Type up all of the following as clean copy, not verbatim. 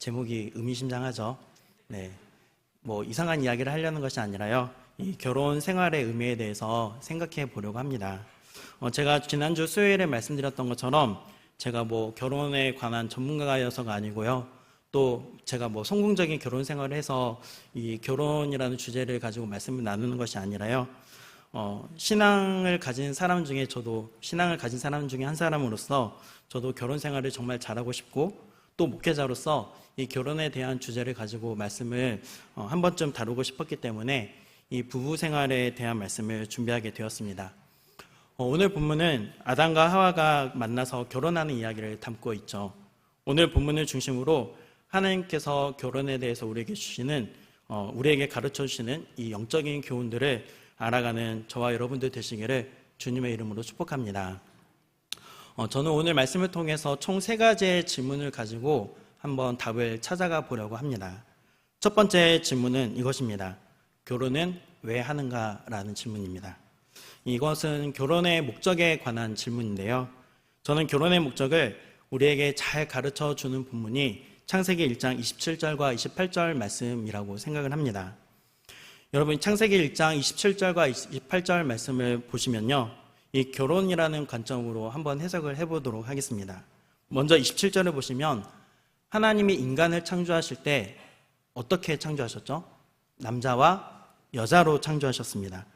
제목이 의미심장하죠. 네, 뭐 이상한 이야기를 하려는 것이 아니라요. 이 결혼 생활의 의미에 대해서 생각해 보려고 합니다. 제가 지난주 수요일에 말씀드렸던 것처럼 제가 뭐 결혼에 관한 전문가여서가 아니고요. 또 제가 뭐 성공적인 결혼 생활을 해서 이 결혼이라는 주제를 가지고 말씀을 나누는 것이 아니라요. 신앙을 가진 사람 중에 저도 신앙을 가진 사람 중에 한 사람으로서 저도 결혼 생활을 정말 잘하고 싶고 또 목회자로서 이 결혼에 대한 주제를 가지고 말씀을 한 번쯤 다루고 싶었기 때문에 이 부부 생활에 대한 말씀을 준비하게 되었습니다. 오늘 본문은 아담과 하와가 만나서 결혼하는 이야기를 담고 있죠. 오늘 본문을 중심으로 하나님께서 결혼에 대해서 우리에게 가르쳐 주시는 이 영적인 교훈들을 알아가는 저와 여러분들 되시기를 주님의 이름으로 축복합니다. 저는 오늘 말씀을 통해서 총 3가지의 질문을 가지고 한번 답을 찾아가 보려고 합니다. 첫 번째 질문은 이것입니다. 결혼은 왜 하는가? 라는 질문입니다. 이것은 결혼의 목적에 관한 질문인데요. 저는 결혼의 목적을 우리에게 잘 가르쳐 주는 본문이 창세기 1장 27절과 28절 말씀이라고 생각을 합니다. 여러분, 창세기 1장 27절과 28절 말씀을 보시면요. 이 결혼이라는 관점으로 한번 해석을 해보도록 하겠습니다. 먼저 27절을 보시면 하나님이 인간을 창조하실 때 어떻게 창조하셨죠? 남자와 여자로 창조하셨습니다.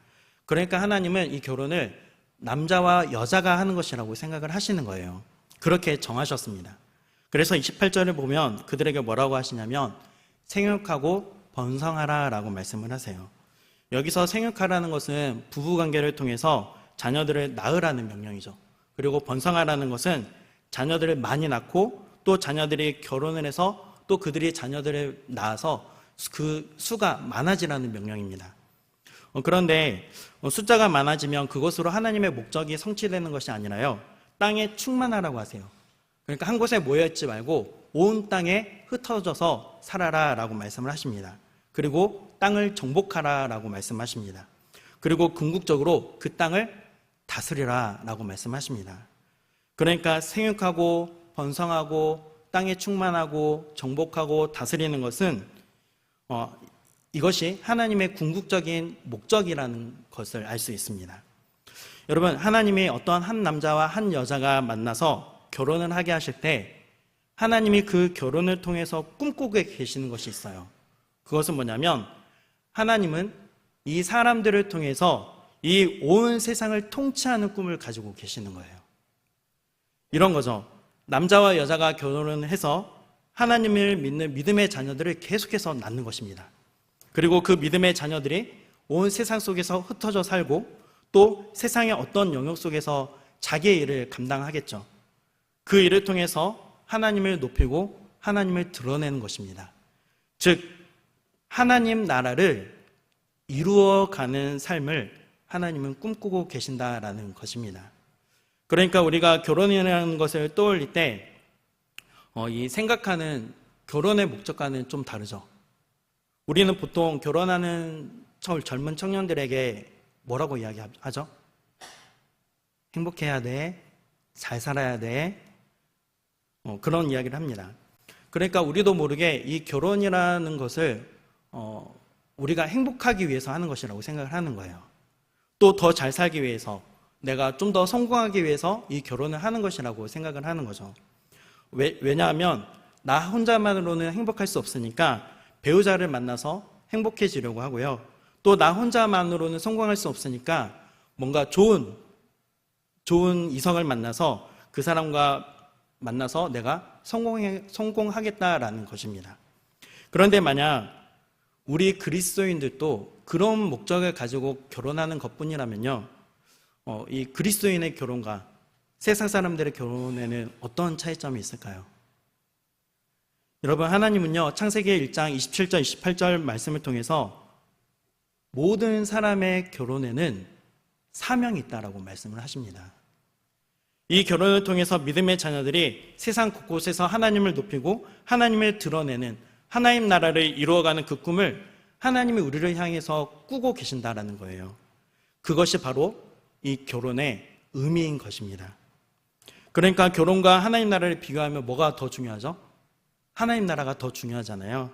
그러니까 하나님은 이 결혼을 남자와 여자가 하는 것이라고 생각을 하시는 거예요. 그렇게 정하셨습니다. 그래서 28절을 보면 그들에게 뭐라고 하시냐면 생육하고 번성하라 라고 말씀을 하세요. 여기서 생육하라는 것은 부부관계를 통해서 자녀들을 낳으라는 명령이죠. 그리고 번성하라는 것은 자녀들을 많이 낳고 또 자녀들이 결혼을 해서 또 그들이 자녀들을 낳아서 그 수가 많아지라는 명령입니다. 그런데 숫자가 많아지면 그것으로 하나님의 목적이 성취되는 것이 아니라요. 땅에 충만하라고 하세요. 그러니까 한 곳에 모여있지 말고 온 땅에 흩어져서 살아라 라고 말씀을 하십니다. 그리고 땅을 정복하라 라고 말씀하십니다. 그리고 궁극적으로 그 땅을 다스리라 라고 말씀하십니다. 그러니까 생육하고 번성하고 땅에 충만하고 정복하고 다스리는 것은 이것이 하나님의 궁극적인 목적이라는 것을 알 수 있습니다. 여러분, 하나님이 어떤 한 남자와 한 여자가 만나서 결혼을 하게 하실 때 하나님이 그 결혼을 통해서 꿈꾸고 계시는 것이 있어요. 그것은 뭐냐면 하나님은 이 사람들을 통해서 이 온 세상을 통치하는 꿈을 가지고 계시는 거예요. 이런 거죠. 남자와 여자가 결혼을 해서 하나님을 믿는 믿음의 자녀들을 계속해서 낳는 것입니다. 그리고 그 믿음의 자녀들이 온 세상 속에서 흩어져 살고 또 세상의 어떤 영역 속에서 자기의 일을 감당하겠죠. 그 일을 통해서 하나님을 높이고 하나님을 드러내는 것입니다. 즉 하나님 나라를 이루어가는 삶을 하나님은 꿈꾸고 계신다라는 것입니다. 그러니까 우리가 결혼이라는 것을 떠올릴 때 이 생각하는 결혼의 목적과는 좀 다르죠. 우리는 보통 결혼하는 젊은 청년들에게 뭐라고 이야기하죠? 행복해야 돼, 잘 살아야 돼, 그런 이야기를 합니다. 그러니까 우리도 모르게 이 결혼이라는 것을 우리가 행복하기 위해서 하는 것이라고 생각을 하는 거예요. 또 더 잘 살기 위해서, 내가 좀 더 성공하기 위해서 이 결혼을 하는 것이라고 생각을 하는 거죠. 왜냐하면 나 혼자만으로는 행복할 수 없으니까 배우자를 만나서 행복해지려고 하고요. 또 나 혼자만으로는 성공할 수 없으니까 뭔가 좋은 이성을 만나서 그 사람과 만나서 내가 성공하겠다라는 것입니다. 그런데 만약 우리 그리스도인들도 그런 목적을 가지고 결혼하는 것뿐이라면요. 이 그리스도인의 결혼과 세상 사람들의 결혼에는 어떤 차이점이 있을까요? 여러분, 하나님은요. 창세기 1장 27절, 28절 말씀을 통해서 모든 사람의 결혼에는 사명이 있다라고 말씀을 하십니다. 이 결혼을 통해서 믿음의 자녀들이 세상 곳곳에서 하나님을 높이고 하나님을 드러내는 하나님 나라를 이루어가는 그 꿈을 하나님이 우리를 향해서 꾸고 계신다라는 거예요. 그것이 바로 이 결혼의 의미인 것입니다. 그러니까 결혼과 하나님 나라를 비교하면 뭐가 더 중요하죠? 하나님 나라가 더 중요하잖아요.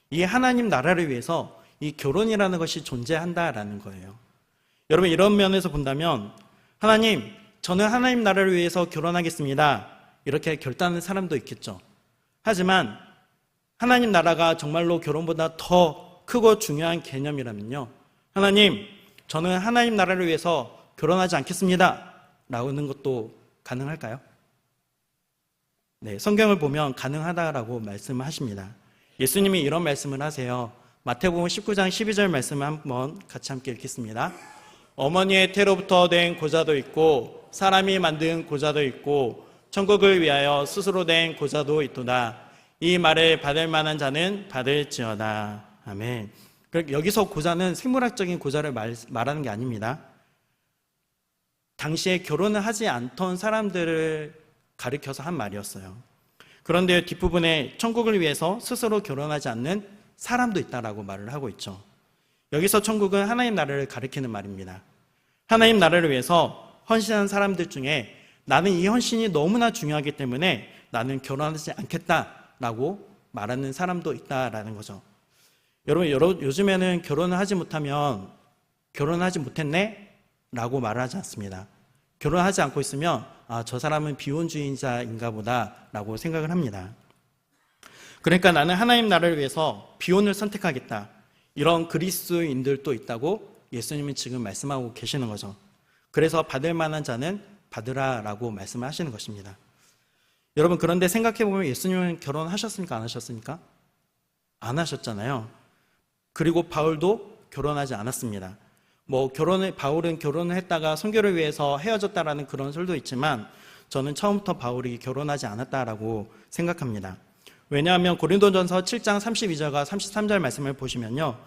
이 하나님 나라를 위해서 이 결혼이라는 것이 존재한다라는 거예요. 여러분, 이런 면에서 본다면 하나님, 저는 하나님 나라를 위해서 결혼하겠습니다, 이렇게 결단하는 사람도 있겠죠. 하지만 하나님 나라가 정말로 결혼보다 더 크고 중요한 개념이라면요, 하나님, 저는 하나님 나라를 위해서 결혼하지 않겠습니다 라는 것도 가능할까요? 네, 성경을 보면 가능하다라고 말씀을 하십니다. 예수님이 이런 말씀을 하세요. 마태복음 19장 12절 말씀을 한번 같이 함께 읽겠습니다. 어머니의 태로부터 된 고자도 있고 사람이 만든 고자도 있고 천국을 위하여 스스로 된 고자도 있도다. 이 말을 받을 만한 자는 받을지어다. 아멘. 여기서 고자는 생물학적인 고자를 말하는 게 아닙니다. 당시에 결혼을 하지 않던 사람들을 가리켜서 한 말이었어요. 그런데 뒷부분에 천국을 위해서 스스로 결혼하지 않는 사람도 있다라고 말을 하고 있죠. 여기서 천국은 하나님 나라를 가리키는 말입니다. 하나님 나라를 위해서 헌신한 사람들 중에 나는 이 헌신이 너무나 중요하기 때문에 나는 결혼하지 않겠다라고 말하는 사람도 있다라는 거죠. 여러분, 요즘에는 결혼을 하지 못하면 결혼하지 못했네? 라고 말을 하지 않습니다. 결혼하지 않고 있으면 저 사람은 비혼주의자인가 보다 라고 생각을 합니다. 그러니까 나는 하나님 나라를 위해서 비혼을 선택하겠다, 이런 그리스도인들도 있다고 예수님이 지금 말씀하고 계시는 거죠. 그래서 받을 만한 자는 받으라 라고 말씀을 하시는 것입니다. 여러분, 그런데 생각해보면 예수님은 결혼하셨습니까? 안 하셨습니까? 안 하셨잖아요. 그리고 바울도 결혼하지 않았습니다. 바울은 결혼을 했다가 선교를 위해서 헤어졌다라는 그런 설도 있지만 저는 처음부터 바울이 결혼하지 않았다라고 생각합니다. 왜냐하면 고린도전서 7장 32절과 33절 말씀을 보시면요,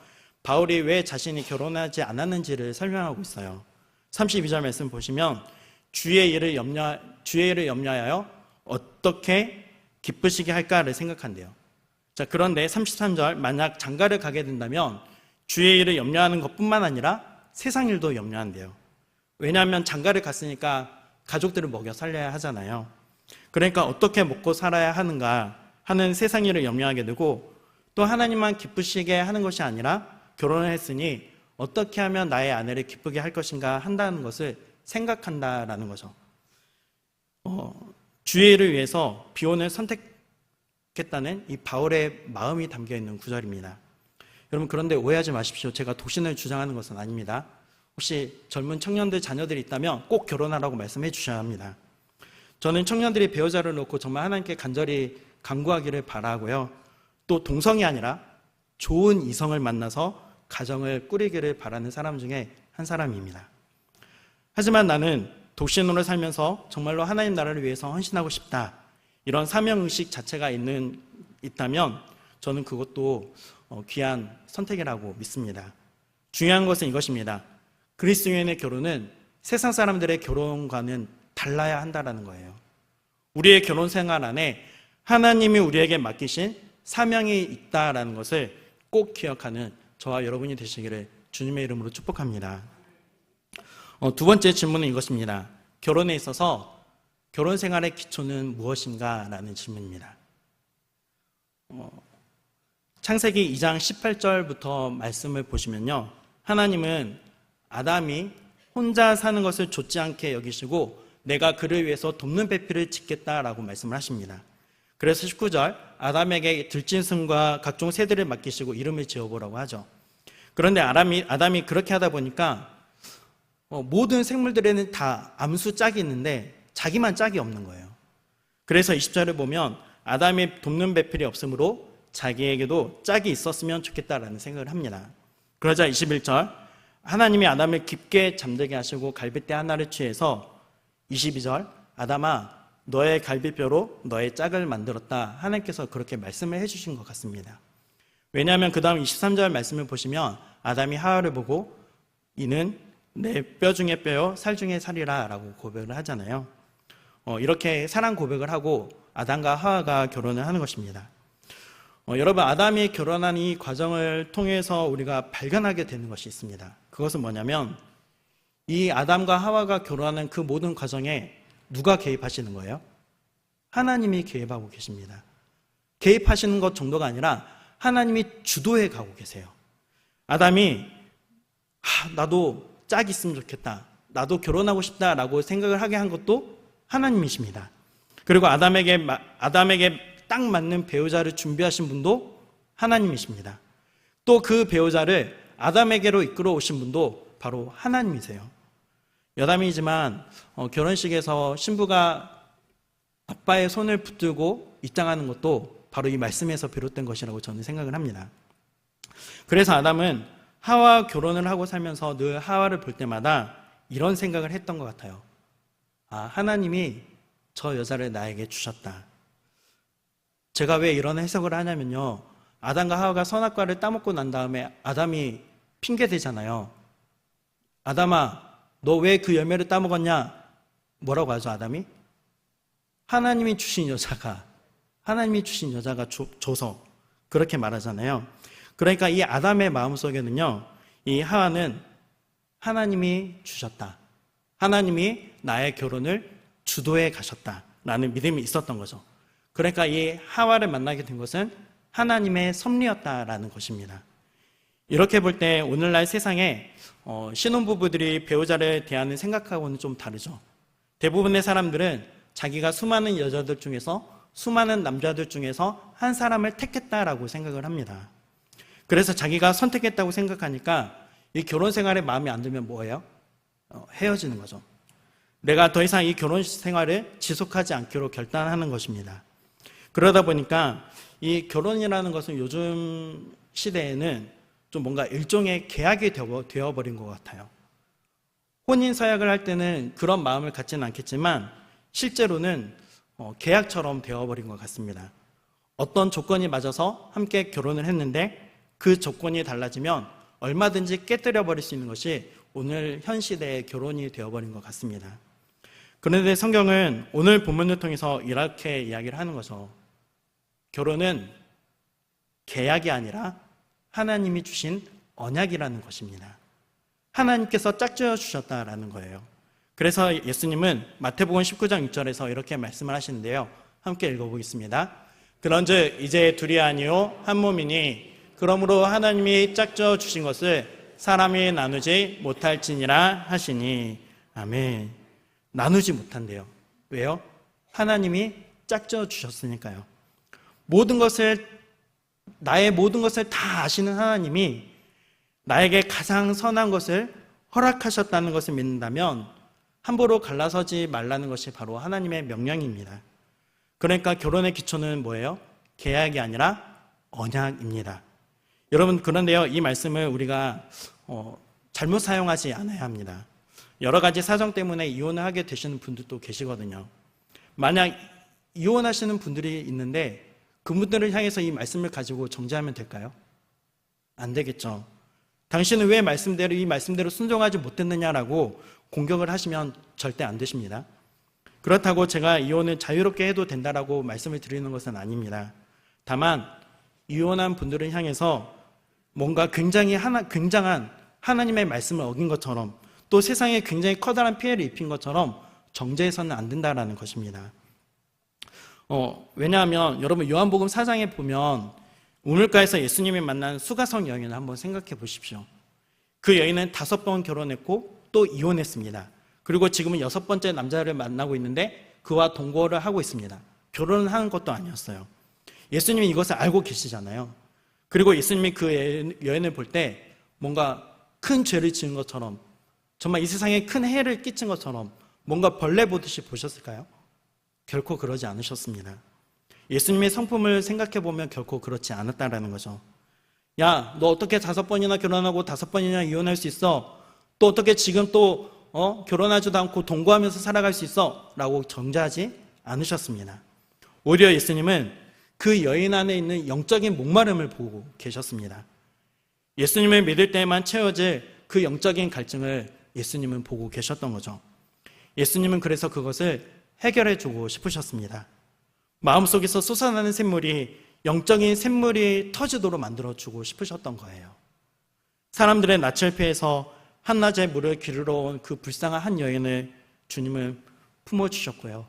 바울이 왜 자신이 결혼하지 않았는지를 설명하고 있어요. 32절 말씀 보시면 주의 일을 염려하여 어떻게 기쁘시게 할까를 생각한대요. 자, 그런데 33절, 만약 장가를 가게 된다면 주의 일을 염려하는 것뿐만 아니라 세상 일도 염려한대요. 왜냐하면 장가를 갔으니까 가족들을 먹여 살려야 하잖아요. 그러니까 어떻게 먹고 살아야 하는가 하는 세상 일을 염려하게 되고, 또 하나님만 기쁘시게 하는 것이 아니라 결혼을 했으니 어떻게 하면 나의 아내를 기쁘게 할 것인가 한다는 것을 생각한다라는 거죠. 주의 일을 위해서 비혼을 선택했다는 이 바울의 마음이 담겨있는 구절입니다. 여러분, 그런데 오해하지 마십시오. 제가 독신을 주장하는 것은 아닙니다. 혹시 젊은 청년들 자녀들이 있다면 꼭 결혼하라고 말씀해 주셔야 합니다. 저는 청년들이 배우자를 놓고 정말 하나님께 간절히 간구하기를 바라고요, 또 동성이 아니라 좋은 이성을 만나서 가정을 꾸리기를 바라는 사람 중에 한 사람입니다. 하지만 나는 독신으로 살면서 정말로 하나님 나라를 위해서 헌신하고 싶다, 이런 사명의식 자체가 있다면 저는 그것도 귀한 선택이라고 믿습니다. 중요한 것은 이것입니다. 그리스도인의 결혼은 세상 사람들의 결혼과는 달라야 한다는 거예요. 우리의 결혼 생활 안에 하나님이 우리에게 맡기신 사명이 있다라는 것을 꼭 기억하는 저와 여러분이 되시기를 주님의 이름으로 축복합니다. 두 번째 질문은 이것입니다. 결혼에 있어서 결혼 생활의 기초는 무엇인가? 라는 질문입니다. 창세기 2장 18절부터 말씀을 보시면요, 하나님은 아담이 혼자 사는 것을 좋지 않게 여기시고 내가 그를 위해서 돕는 배필을 짓겠다라고 말씀을 하십니다. 그래서 19절, 아담에게 들짐승과 각종 새들을 맡기시고 이름을 지어보라고 하죠. 그런데 아담이 그렇게 하다 보니까 모든 생물들에는 다 암수 짝이 있는데 자기만 짝이 없는 거예요. 그래서 20절을 보면 아담이 돕는 배필이 없으므로 자기에게도 짝이 있었으면 좋겠다라는 생각을 합니다. 그러자 21절, 하나님이 아담을 깊게 잠들게 하시고 갈빗대 하나를 취해서 22절, 아담아 너의 갈비뼈로 너의 짝을 만들었다, 하나님께서 그렇게 말씀을 해주신 것 같습니다. 왜냐하면 그 다음 23절 말씀을 보시면 아담이 하와를 보고 이는 내 뼈 중에 뼈요 살 중에 살이라 라고 고백을 하잖아요. 이렇게 사랑 고백을 하고 아담과 하와가 결혼을 하는 것입니다. 여러분, 아담이 결혼한 이 과정을 통해서 우리가 발견하게 되는 것이 있습니다. 그것은 뭐냐면 이 아담과 하와가 결혼하는 그 모든 과정에 누가 개입하시는 거예요? 하나님이 개입하고 계십니다. 개입하시는 것 정도가 아니라 하나님이 주도해 가고 계세요. 아담이 나도 짝이 있으면 좋겠다, 나도 결혼하고 싶다라고 생각을 하게 한 것도 하나님이십니다. 그리고 아담에게 딱 맞는 배우자를 준비하신 분도 하나님이십니다. 또 그 배우자를 아담에게로 이끌어 오신 분도 바로 하나님이세요. 여담이지만 결혼식에서 신부가 아빠의 손을 붙들고 입장하는 것도 바로 이 말씀에서 비롯된 것이라고 저는 생각을 합니다. 그래서 아담은 하와 결혼을 하고 살면서 늘 하와를 볼 때마다 이런 생각을 했던 것 같아요. 하나님이 저 여자를 나에게 주셨다. 제가 왜 이런 해석을 하냐면요, 아담과 하와가 선악과를 따먹고 난 다음에 아담이 핑계 대잖아요. 아담아, 너 왜 그 열매를 따먹었냐? 뭐라고 하죠, 아담이? 하나님이 주신 여자가 줘서 그렇게 말하잖아요. 그러니까 이 아담의 마음속에는요, 이 하와는 하나님이 주셨다, 하나님이 나의 결혼을 주도해 가셨다라는 믿음이 있었던 거죠. 그러니까 이 하와를 만나게 된 것은 하나님의 섭리였다라는 것입니다. 이렇게 볼 때 오늘날 세상에 신혼부부들이 배우자를 대하는 생각하고는 좀 다르죠. 대부분의 사람들은 자기가 수많은 여자들 중에서, 수많은 남자들 중에서 한 사람을 택했다라고 생각을 합니다. 그래서 자기가 선택했다고 생각하니까 이 결혼 생활에 마음에 안 들면 뭐예요? 헤어지는 거죠. 내가 더 이상 이 결혼 생활을 지속하지 않기로 결단하는 것입니다. 그러다 보니까 이 결혼이라는 것은 요즘 시대에는 좀 뭔가 일종의 계약이 되어버린 것 같아요. 혼인 서약을 할 때는 그런 마음을 갖지는 않겠지만 실제로는 계약처럼 되어버린 것 같습니다. 어떤 조건이 맞아서 함께 결혼을 했는데 그 조건이 달라지면 얼마든지 깨뜨려 버릴 수 있는 것이 오늘 현 시대의 결혼이 되어버린 것 같습니다. 그런데 성경은 오늘 본문을 통해서 이렇게 이야기를 하는 거죠. 결혼은 계약이 아니라 하나님이 주신 언약이라는 것입니다. 하나님께서 짝지어 주셨다라는 거예요. 그래서 예수님은 마태복음 19장 6절에서 이렇게 말씀을 하시는데요, 함께 읽어보겠습니다. 그런즉 이제 둘이 아니요 한 몸이니 그러므로 하나님이 짝지어 주신 것을 사람이 나누지 못할지니라 하시니. 아멘. 나누지 못한대요. 왜요? 하나님이 짝지어 주셨으니까요. 나의 모든 것을 다 아시는 하나님이 나에게 가장 선한 것을 허락하셨다는 것을 믿는다면 함부로 갈라서지 말라는 것이 바로 하나님의 명령입니다. 그러니까 결혼의 기초는 뭐예요? 계약이 아니라 언약입니다. 여러분, 그런데요, 이 말씀을 우리가 잘못 사용하지 않아야 합니다. 여러 가지 사정 때문에 이혼을 하게 되시는 분들도 계시거든요. 만약 이혼하시는 분들이 있는데 그분들을 향해서 이 말씀을 가지고 정죄하면 될까요? 안 되겠죠. 당신은 왜 이 말씀대로 순종하지 못했느냐라고 공격을 하시면 절대 안 되십니다. 그렇다고 제가 이혼을 자유롭게 해도 된다라고 말씀을 드리는 것은 아닙니다. 다만 이혼한 분들을 향해서 뭔가 굉장한 하나님의 말씀을 어긴 것처럼, 또 세상에 굉장히 커다란 피해를 입힌 것처럼 정죄해서는 안 된다라는 것입니다. 왜냐하면 여러분, 요한복음 4장에 보면 우물가에서 예수님이 만난 수가성 여인을 한번 생각해 보십시오. 그 여인은 5번 결혼했고 또 이혼했습니다. 그리고 지금은 6번째 남자를 만나고 있는데 그와 동거를 하고 있습니다. 결혼을 하는 것도 아니었어요. 예수님이 이것을 알고 계시잖아요. 그리고 예수님이 그 여인을 볼 때 뭔가 큰 죄를 지은 것처럼, 정말 이 세상에 큰 해를 끼친 것처럼 뭔가 벌레 보듯이 보셨을까요? 결코 그러지 않으셨습니다. 예수님의 성품을 생각해 보면 결코 그렇지 않았다라는 거죠. 야, 너 어떻게 5번이나 결혼하고 5번이나 이혼할 수 있어? 또 어떻게 지금 또 결혼하지도 않고 동거하면서 살아갈 수 있어? 라고 정죄하지 않으셨습니다. 오히려 예수님은 그 여인 안에 있는 영적인 목마름을 보고 계셨습니다. 예수님을 믿을 때만 채워질 그 영적인 갈증을 예수님은 보고 계셨던 거죠. 예수님은 그래서 그것을 해결해 주고 싶으셨습니다. 마음속에서 솟아나는 샘물이, 영적인 샘물이 터지도록 만들어주고 싶으셨던 거예요. 사람들의 낯을 피해서 한낮에 물을 기르러 온 그 불쌍한 한 여인을 주님은 품어주셨고요.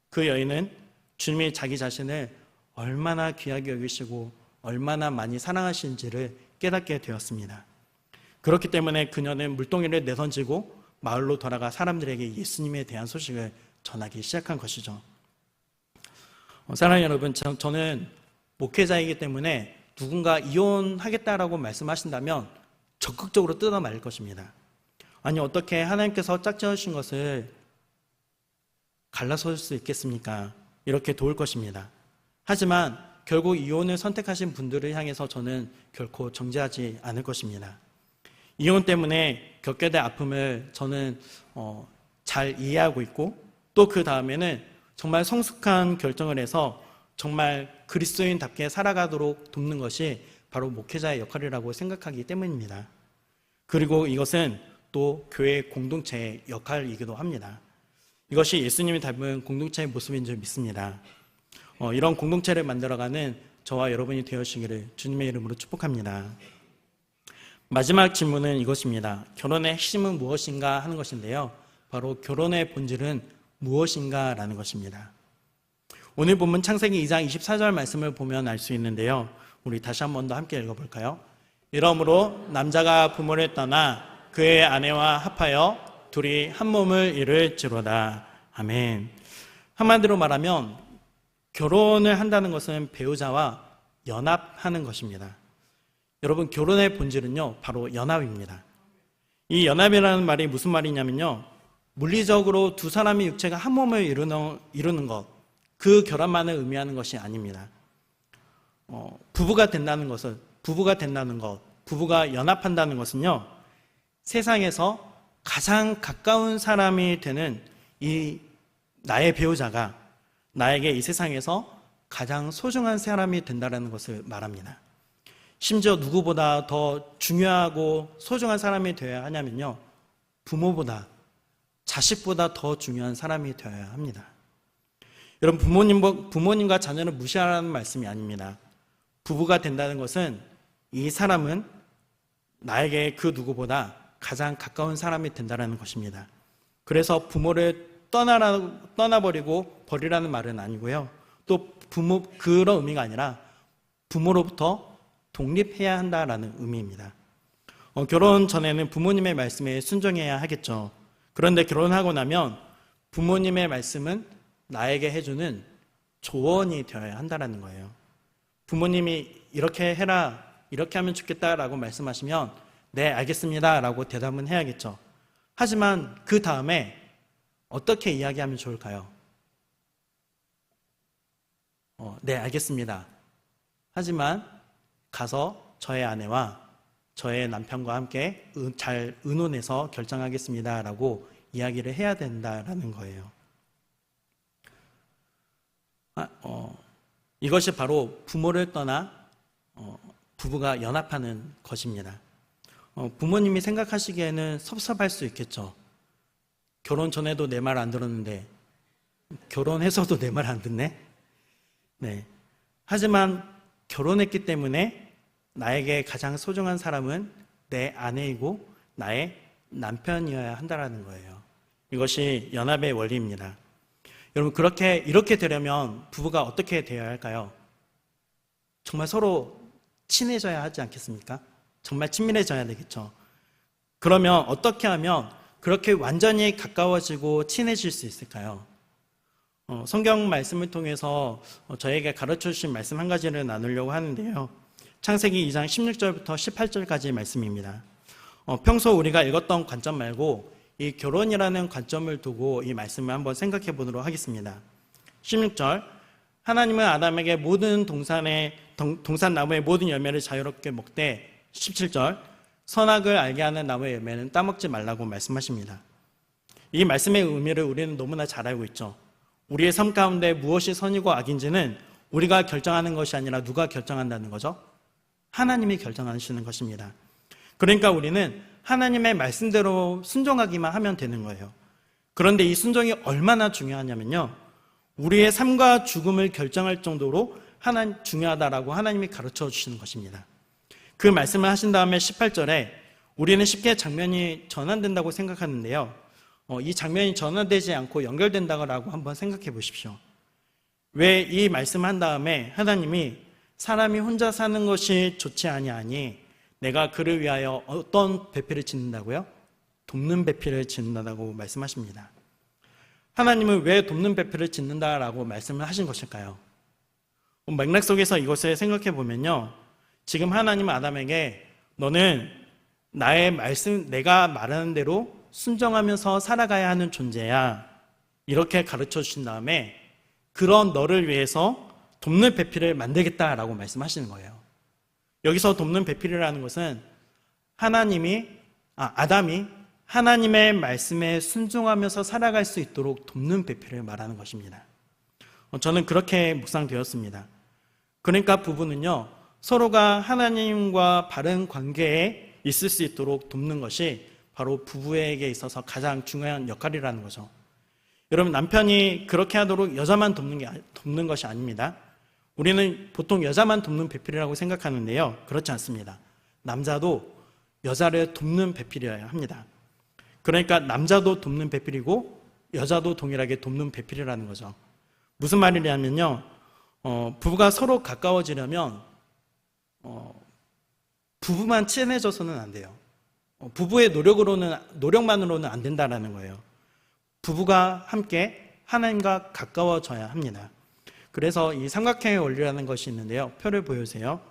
그 여인은 주님이 자기 자신을 얼마나 귀하게 여기시고 얼마나 많이 사랑하시는지를 깨닫게 되었습니다. 그렇기 때문에 그녀는 물동이를 내던지고 마을로 돌아가 사람들에게 예수님에 대한 소식을 전하기 시작한 것이죠. 사랑하는 여러분, 저는 목회자이기 때문에 누군가 이혼하겠다라고 말씀하신다면 적극적으로 뜯어 말릴 것입니다. 아니, 어떻게 하나님께서 짝지어주신 것을 갈라설 수 있겠습니까? 이렇게 도울 것입니다. 하지만 결국 이혼을 선택하신 분들을 향해서 저는 결코 정죄하지 않을 것입니다. 이혼 때문에 겪게 될 아픔을 저는 잘 이해하고 있고, 또 그 다음에는 정말 성숙한 결정을 해서 정말 그리스도인답게 살아가도록 돕는 것이 바로 목회자의 역할이라고 생각하기 때문입니다. 그리고 이것은 또 교회 공동체의 역할이기도 합니다. 이것이 예수님이 닮은 공동체의 모습인 줄 믿습니다. 이런 공동체를 만들어가는 저와 여러분이 되어주시기를 주님의 이름으로 축복합니다. 마지막 질문은 이것입니다. 결혼의 핵심은 무엇인가 하는 것인데요. 바로 결혼의 본질은 무엇인가 라는 것입니다. 오늘 본문 창세기 2장 24절 말씀을 보면 알 수 있는데요. 우리 다시 한 번 더 함께 읽어볼까요? 이러므로 남자가 부모를 떠나 그의 아내와 합하여 둘이 한 몸을 이룰지로다. 아멘. 한마디로 말하면 결혼을 한다는 것은 배우자와 연합하는 것입니다. 여러분, 결혼의 본질은요, 바로 연합입니다. 이 연합이라는 말이 무슨 말이냐면요, 물리적으로 두 사람의 육체가 한 몸을 이루는 것, 그 결합만을 의미하는 것이 아닙니다. 부부가 된다는 것, 부부가 연합한다는 것은요, 세상에서 가장 가까운 사람이 되는 이 나의 배우자가 나에게 이 세상에서 가장 소중한 사람이 된다는 것을 말합니다. 심지어 누구보다 더 중요하고 소중한 사람이 되어야 하냐면요, 부모보다, 자식보다 더 중요한 사람이 되어야 합니다. 여러분, 부모님과 자녀를 무시하라는 말씀이 아닙니다. 부부가 된다는 것은 이 사람은 나에게 그 누구보다 가장 가까운 사람이 된다는 것입니다. 그래서 부모를 떠나버리고 버리라는 말은 아니고요. 또 그런 의미가 아니라 부모로부터 독립해야 한다라는 의미입니다. 결혼 전에는 부모님의 말씀에 순종해야 하겠죠. 그런데 결혼하고 나면 부모님의 말씀은 나에게 해주는 조언이 되어야 한다는 거예요. 부모님이 이렇게 해라, 이렇게 하면 좋겠다라고 말씀하시면 네, 알겠습니다 라고 대답은 해야겠죠. 하지만 그 다음에 어떻게 이야기하면 좋을까요? 네, 알겠습니다. 하지만 가서 저의 아내와 저의 남편과 함께 잘 의논해서 결정하겠습니다 라고 이야기를 해야 된다라는 거예요. 이것이 바로 부모를 떠나 부부가 연합하는 것입니다. 부모님이 생각하시기에는 섭섭할 수 있겠죠. 결혼 전에도 내 말 안 들었는데 결혼해서도 내 말 안 듣네? 네. 하지만 결혼했기 때문에 나에게 가장 소중한 사람은 내 아내이고 나의 남편이어야 한다는 거예요. 이것이 연합의 원리입니다. 여러분, 이렇게 되려면 부부가 어떻게 되어야 할까요? 정말 서로 친해져야 하지 않겠습니까? 정말 친밀해져야 되겠죠. 그러면 어떻게 하면 그렇게 완전히 가까워지고 친해질 수 있을까요? 성경 말씀을 통해서 저에게 가르쳐 주신 말씀 한 가지를 나누려고 하는데요. 창세기 2장 16절부터 18절까지의 말씀입니다. 평소 우리가 읽었던 관점 말고 이 결혼이라는 관점을 두고 이 말씀을 한번 생각해 보도록 하겠습니다. 16절, 하나님은 아담에게 모든 동산 나무의 모든 열매를 자유롭게 먹되, 17절, 선악을 알게 하는 나무의 열매는 따먹지 말라고 말씀하십니다. 이 말씀의 의미를 우리는 너무나 잘 알고 있죠. 우리의 삶 가운데 무엇이 선이고 악인지는 우리가 결정하는 것이 아니라 누가 결정한다는 거죠? 하나님이 결정하시는 것입니다. 그러니까 우리는 하나님의 말씀대로 순종하기만 하면 되는 거예요. 그런데 이 순종이 얼마나 중요하냐면요, 우리의 삶과 죽음을 결정할 정도로 중요하다라고 하나님이 가르쳐 주시는 것입니다. 그 말씀을 하신 다음에 18절에 우리는 쉽게 장면이 전환된다고 생각하는데요, 이 장면이 전환되지 않고 연결된다고 한번 생각해 보십시오. 왜 이 말씀을 한 다음에 하나님이 사람이 혼자 사는 것이 좋지 아니하니 내가 그를 위하여 어떤 배필을 짓는다고요? 돕는 배필을 짓는다고 말씀하십니다. 하나님은 왜 돕는 배필을 짓는다라고 말씀을 하신 것일까요? 맥락 속에서 이것을 생각해 보면요, 지금 하나님은 아담에게 너는 나의 말씀, 내가 말하는 대로 순종하면서 살아가야 하는 존재야, 이렇게 가르쳐 주신 다음에 그런 너를 위해서 돕는 배필을 만들겠다라고 말씀하시는 거예요. 여기서 돕는 배필이라는 것은 아담이 하나님의 말씀에 순종하면서 살아갈 수 있도록 돕는 배필을 말하는 것입니다. 저는 그렇게 묵상되었습니다. 그러니까 부부는요, 서로가 하나님과 바른 관계에 있을 수 있도록 돕는 것이 바로 부부에게 있어서 가장 중요한 역할이라는 거죠. 여러분, 남편이 그렇게 하도록 여자만 돕는 것이 아닙니다. 우리는 보통 여자만 돕는 배필이라고 생각하는데요, 그렇지 않습니다. 남자도 여자를 돕는 배필이어야 합니다. 그러니까 남자도 돕는 배필이고 여자도 동일하게 돕는 배필이라는 거죠. 무슨 말이냐면요, 부부가 서로 가까워지려면 부부만 친해져서는 안 돼요. 부부의 노력만으로는 안 된다라는 거예요. 부부가 함께 하나님과 가까워져야 합니다. 그래서 이 삼각형의 원리라는 것이 있는데요, 표를 보여주세요.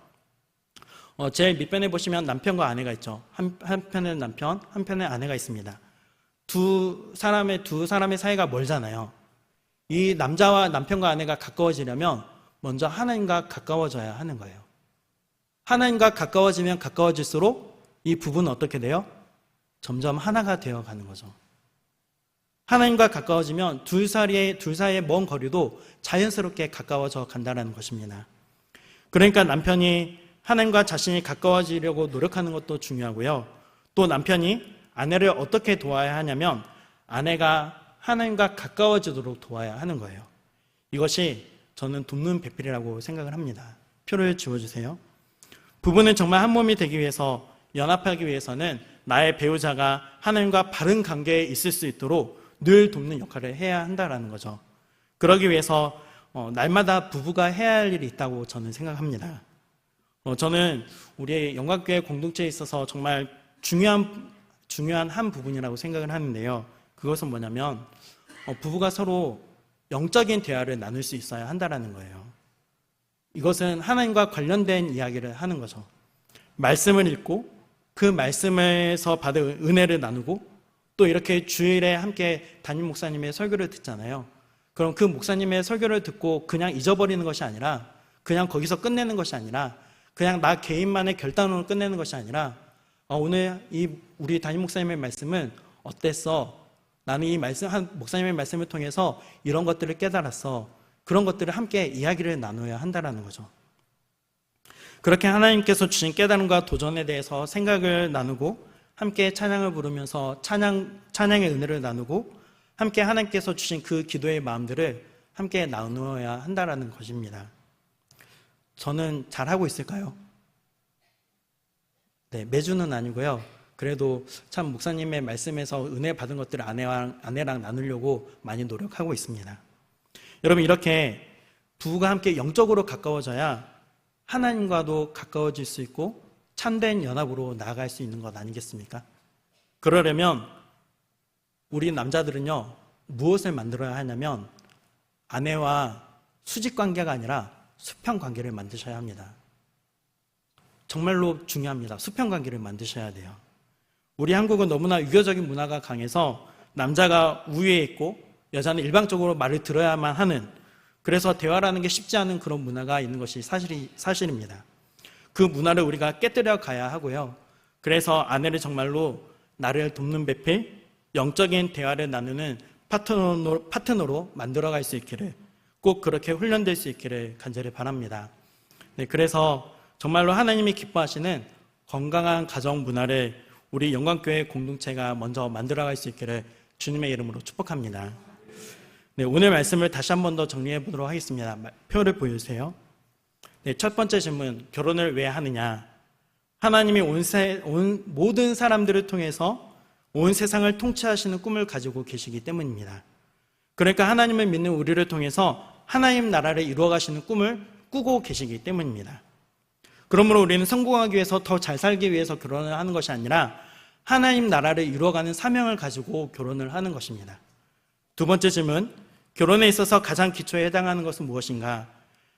제일 밑편에 보시면 남편과 아내가 있죠. 한편에 남편, 한편에 아내가 있습니다. 두 사람의 사이가 멀잖아요. 이 남편과 아내가 가까워지려면 먼저 하나님과 가까워져야 하는 거예요. 하나님과 가까워지면 가까워질수록 이 부부는 어떻게 돼요? 점점 하나가 되어가는 거죠. 하나님과 가까워지면 둘 사이의 먼 거리도 자연스럽게 가까워져 간다는 것입니다. 그러니까 남편이 하나님과 자신이 가까워지려고 노력하는 것도 중요하고요. 또 남편이 아내를 어떻게 도와야 하냐면 아내가 하나님과 가까워지도록 도와야 하는 거예요. 이것이 저는 돕는 배필이라고 생각을 합니다. 표를 지워주세요. 부부는 정말 한 몸이 되기 위해서, 연합하기 위해서는 나의 배우자가 하나님과 바른 관계에 있을 수 있도록 늘 돕는 역할을 해야 한다는 거죠. 그러기 위해서 날마다 부부가 해야 할 일이 있다고 저는 생각합니다. 저는 우리 영광교회 공동체에 있어서 정말 중요한 한 부분이라고 생각을 하는데요. 그것은 뭐냐면 부부가 서로 영적인 대화를 나눌 수 있어야 한다는 거예요. 이것은 하나님과 관련된 이야기를 하는 거죠. 말씀을 읽고 그 말씀에서 받은 은혜를 나누고 또 이렇게 주일에 함께 담임 목사님의 설교를 듣잖아요. 그럼 그 목사님의 설교를 듣고 그냥 잊어버리는 것이 아니라, 그냥 거기서 끝내는 것이 아니라, 그냥 나 개인만의 결단으로 끝내는 것이 아니라, 오늘 우리 담임 목사님의 말씀은 어땠어? 나는 이 목사님의 말씀을 통해서 이런 것들을 깨달았어. 그런 것들을 함께 이야기를 나눠야 한다는 거죠. 그렇게 하나님께서 주신 깨달음과 도전에 대해서 생각을 나누고 함께 찬양을 부르면서 찬양의 은혜를 나누고 함께 하나님께서 주신 그 기도의 마음들을 함께 나누어야 한다는 것입니다. 저는 잘하고 있을까요? 네, 매주는 아니고요. 그래도 참 목사님의 말씀에서 은혜 받은 것들을 아내랑 나누려고 많이 노력하고 있습니다. 여러분, 이렇게 부부가 함께 영적으로 가까워져야 하나님과도 가까워질 수 있고 참된 연합으로 나아갈 수 있는 것 아니겠습니까? 그러려면 우리 남자들은요, 무엇을 만들어야 하냐면 아내와 수직 관계가 아니라 수평 관계를 만드셔야 합니다. 정말로 중요합니다. 수평 관계를 만드셔야 돼요. 우리 한국은 너무나 유교적인 문화가 강해서 남자가 우위에 있고 여자는 일방적으로 말을 들어야만 하는, 그래서 대화라는 게 쉽지 않은 그런 문화가 있는 것이 사실입니다. 그 문화를 우리가 깨뜨려 가야 하고요. 그래서 아내를 정말로 나를 돕는 배필, 영적인 대화를 나누는 파트너로 만들어갈 수 있기를, 꼭 그렇게 훈련될 수 있기를 간절히 바랍니다. 네, 그래서 정말로 하나님이 기뻐하시는 건강한 가정 문화를 우리 영광교회 공동체가 먼저 만들어갈 수 있기를 주님의 이름으로 축복합니다. 네, 오늘 말씀을 다시 한 번 더 정리해 보도록 하겠습니다. 표를 보여주세요. 네, 첫 번째 질문, 결혼을 왜 하느냐? 하나님이 모든 사람들을 통해서 온 세상을 통치하시는 꿈을 가지고 계시기 때문입니다. 그러니까 하나님을 믿는 우리를 통해서 하나님 나라를 이루어 가시는 꿈을 꾸고 계시기 때문입니다. 그러므로 우리는 성공하기 위해서 더 잘 살기 위해서 결혼을 하는 것이 아니라 하나님 나라를 이루어가는 사명을 가지고 결혼을 하는 것입니다. 두 번째 질문, 결혼에 있어서 가장 기초에 해당하는 것은 무엇인가?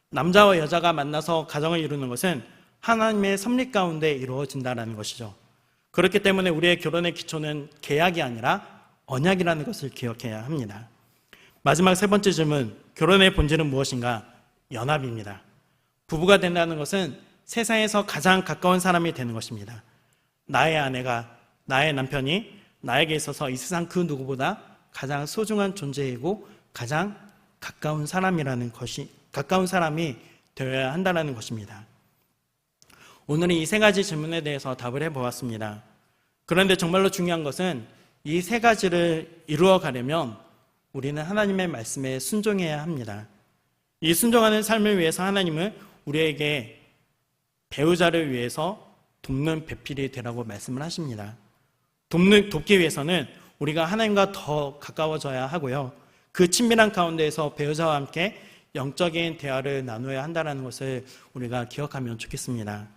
남자와 여자가 만나서 가정을 이루는 것은 하나님의 섭리 가운데 이루어진다는 것이죠. 그렇기 때문에 우리의 결혼의 기초는 계약이 아니라 언약이라는 것을 기억해야 합니다. 마지막 세 번째 질문, 결혼의 본질은 무엇인가? 연합입니다. 부부가 된다는 것은 세상에서 가장 가까운 사람이 되는 것입니다. 나의 아내가, 나의 남편이 나에게 있어서 이 세상 그 누구보다 가장 소중한 존재이고 가장 가까운 사람이 되어야 한다는 것입니다. 오늘은 이 세 가지 질문에 대해서 답을 해보았습니다. 그런데 정말로 중요한 것은 이 세 가지를 이루어 가려면 우리는 하나님의 말씀에 순종해야 합니다. 이 순종하는 삶을 위해서 하나님은 우리에게 배우자를 위해서 돕는 배필이 되라고 말씀을 하십니다. 돕기 위해서는 우리가 하나님과 더 가까워져야 하고요. 그 친밀한 가운데에서 배우자와 함께 영적인 대화를 나누어야 한다는 것을 우리가 기억하면 좋겠습니다.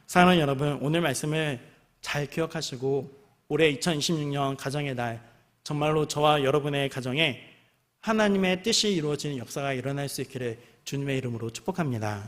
사랑하는 여러분, 오늘 말씀을 잘 기억하시고 올해 2026년 가정의 날, 정말로 저와 여러분의 가정에 하나님의 뜻이 이루어지는 역사가 일어날 수 있기를 주님의 이름으로 축복합니다.